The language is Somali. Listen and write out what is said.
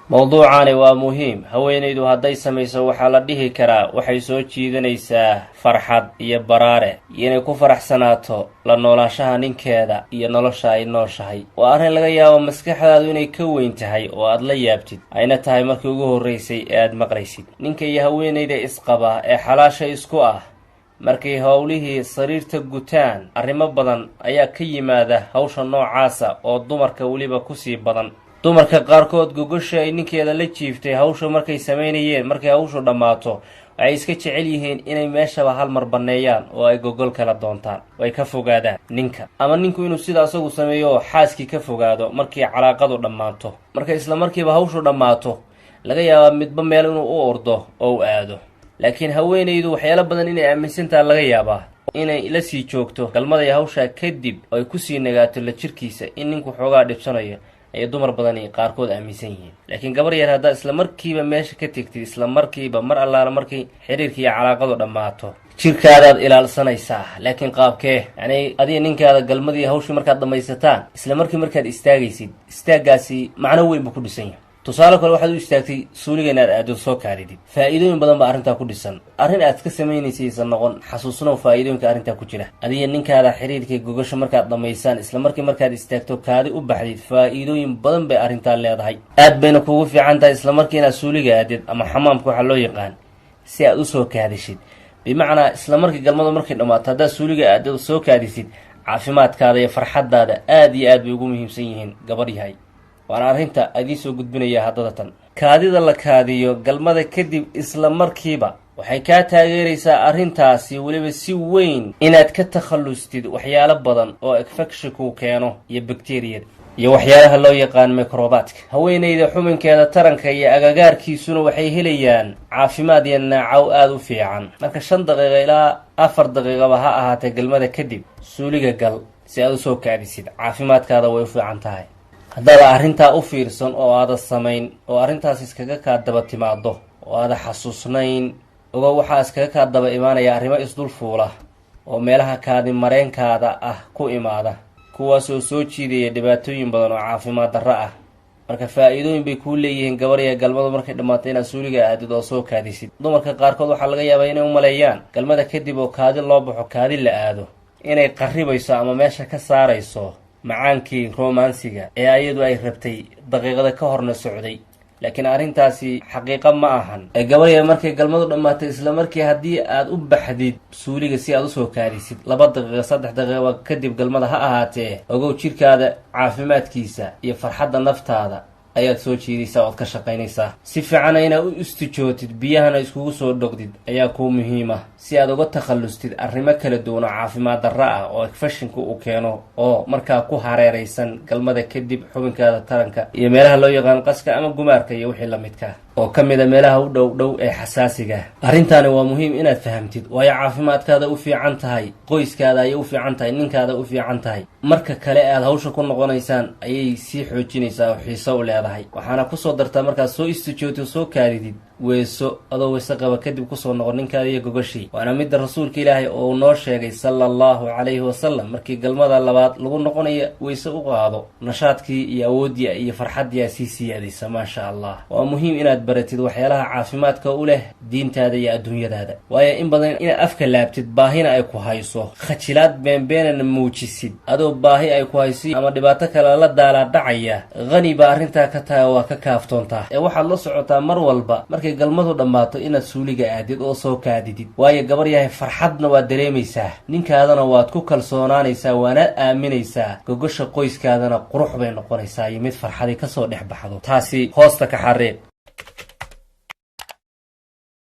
mowduucani waa muhiim. haweenaydu hadday samayso waxaa la dhihi karaa waxay soo jiidanaysaa farxad iyo baraare iyo inay ku faraxsanaato la noolaanshaha ninkeeda iyo nolosha ay nooshahay. waa arrin laga yaabo maskaxdaadu inay ka weyn tahay oo aad la yaabtid, ayna tahay markii ugu horraysay ee aad maqlaysid. ninka iyo haweenayda isqaba ee xalaasha isku ah markay howlihii sariirta gutaan, arrimo badan ayaa ka yimaada hawsha noocaasa oo dumarka weliba kusii badan. dumarka qaarkood gogosha ay ninkeeda la jiiftay hawsha markay samaynayeen, markay hawshu dhammaato waxay iska jecel yihiin inay meeshaba hal mar banneeyaan oo ay gogol kala doontaan oo ay ka fogaadaan ninka, ama ninku inuu sida asagu sameeyo oo xaaskii ka fogaado markii calaaqadu dhammaato. marka isla markiiba hawshu dhammaato laga yaabaa midba meel inuu u ordo oo u aado. laakiin haweenaydu waxyaalo badan inay aaminsantaha laga yaabaa inay la sii joogto galmaday hawshaa kadib oo ay kusii nagaato la jirkiisa in ninku xoogaa dhibsanayo ayay dumar badani qaarkood aaminsan yihiin. laakiin gabar yar haddaad isla markiiba meesha ka tegtid, isla markiiba mar allaala markay xiriirka iyo calaaqadu dhammaato jirkaadaad ilaalsanaysaa. laakiin qaabkee? yacni adiga ninkaada galmadii hawshii markaad dhammaysataan isla markaad istaagaysid, istaaggaasi macno weyn buu ku dhisan yahay. tusaale kale waxaad u istaagtay suuliga inaad aado soo kaalidid, faa'iidooyin badan baa arrintaa ku dhisan. arrin aad ka samaynaysaysan noqon, xasuusnow faa'iidooyinka arrintaa ku jira. adiga ninkaada xiriirka gogasho markaad dhammaysaan isla markaad istaagto kaadi u baxdid, faa'iidooyin badan bay arrintaa leedahay. aad bayna kugu fiican tahay isla markii inaad suuliga aadid ama xamaamka waxaa loo yaqaan si aad usoo kaadishid. bimacnaa isla markii galmadu markay dhammaato haddaad suuliga aadid soo kaadisid, caafimaadkaada iyo farxaddaada aad iyo aad bay ugu muhiimsan yihiin gabar yahay. waana arrinta adiin soo gudbinaya haddada tan. kaadida la kaadiyo galmada kadib isla markiiba waxay kaa taageeraysaa arrintaasi weliba si weyn inaad ka takhallustid waxyaalo badan oo infekshinkuu keeno iyo bakteriyada iyo waxyaalaha loo yaqaan mikrobaadka. haweenayda xubinkeeda taranka iyo agagaarkiisuna waxay helayaan caafimaad iyo naacow aada u fiican. marka 5 daqiiqo ilaa 4 daqiiqaba ha ahaatee galmada kadib suuliga gal si aad usoo kaadisid, caafimaadkaada way u fiican tahay. haddaad arrintaa u fiirsan oo aada samayn oo arrintaas iskaga kaa daba timaado oo aada xasuusnayn, ogo waxaa iskaga kaa daba imaanaya arrimo isdul fuula oo meelaha kaadi mareenkaada ah ku imaada, kuwaasoo soo jiidaya dhibaatooyin badan oo caafimaad darro ah. marka faa'iidooyin bay kuu leeyihiin gabarya galmadu markay dhammaato inaad suuliga aadid oo soo kaadisid. dumarka qaarkood waxaa laga yaabaa inay u maleeyaan galmada kadib oo kaadi loo baxo, kaadi la aado, inay qarribayso ama meesha ka saarayso macaankii romansiga ee ayadu ay rabtay daqiiqada ka horna socday. laakiin arrintaasi xaqiiqo ma ahan. gabarya markay galmadu dhammaatay isla markii haddii aad u baxdid suuliga si aad usoo kaadisid 2 daqiiqo 3 daqiiqo kadib galmada ha ahaatee, ogow jirkaada caafimaadkiisa iyo farxadda naftaada ayaad soo jiidaysaa ood ka shaqaynaysaa. si fiicana inaad u istijootid, biyahana iskugu soo dhogdid ayaa kuu muhiima si aad uga takhallustid arrimo kala duwan oo caafimaad darro ah oo infekshinka uu keeno oo markaa ku hareeraysan galmada kadib xubinkaada taranka iyo meelaha loo yaqaan qaska ama gumaarka iyo wixii la midka oo ka mid a meelaha u dhow ee xasaasiga. arrintaani waa muhiim inaad fahamtid, waayo caafimaadkaada u fiican tahay, qoyskaada ayay u fiican tahay, ninkaada u fiican tahay. marka kale aad hawsha ku noqonaysaan ayay sii xoojinaysaa oo xiiso u leedahay. waxaana kusoo dartaa markaad soo istijootid soo kaadidid weeso, adoo weyse qaba kadib kusoo noqon ninkaada iyo gogashii. waana midda rasuulka ilaahay oo noo sheegay sala allahu calayhi wasalam, markii galmada labaad lagu noqonayo weyse u qaado, nashaadkii iyo awoodii iyo farxaddii aa sii siyaadaysa. maasha allah. waa muhiim inaad baratid waxyaalaha caafimaadka u leh diintaada iyo adduunyadaada, waayo in badan inaad afka laabtid baahina ay ku hayso, khajilaad beenbeenana muujisid adoo baahi ay ku hayso ama dhibaato kale la daalaa dhacaya, qani baa arrintaa ka tahay oo waa ka kaaftoontaa. ee waxaad la socotaa mar walba markay galmadu dhammaato inaad suuliga aadid oo soo kaadidid, waayo gabar yahay farxadna waad dareemaysaa, ninkaadana waad ku kalsoonaanaysaa, waanaad aaminaysaa, gogosha qoyskaadana qurux bay noqonaysaa iyo mid farxadi kasoo dhex baxdo. taasi hoosta ka xariiq.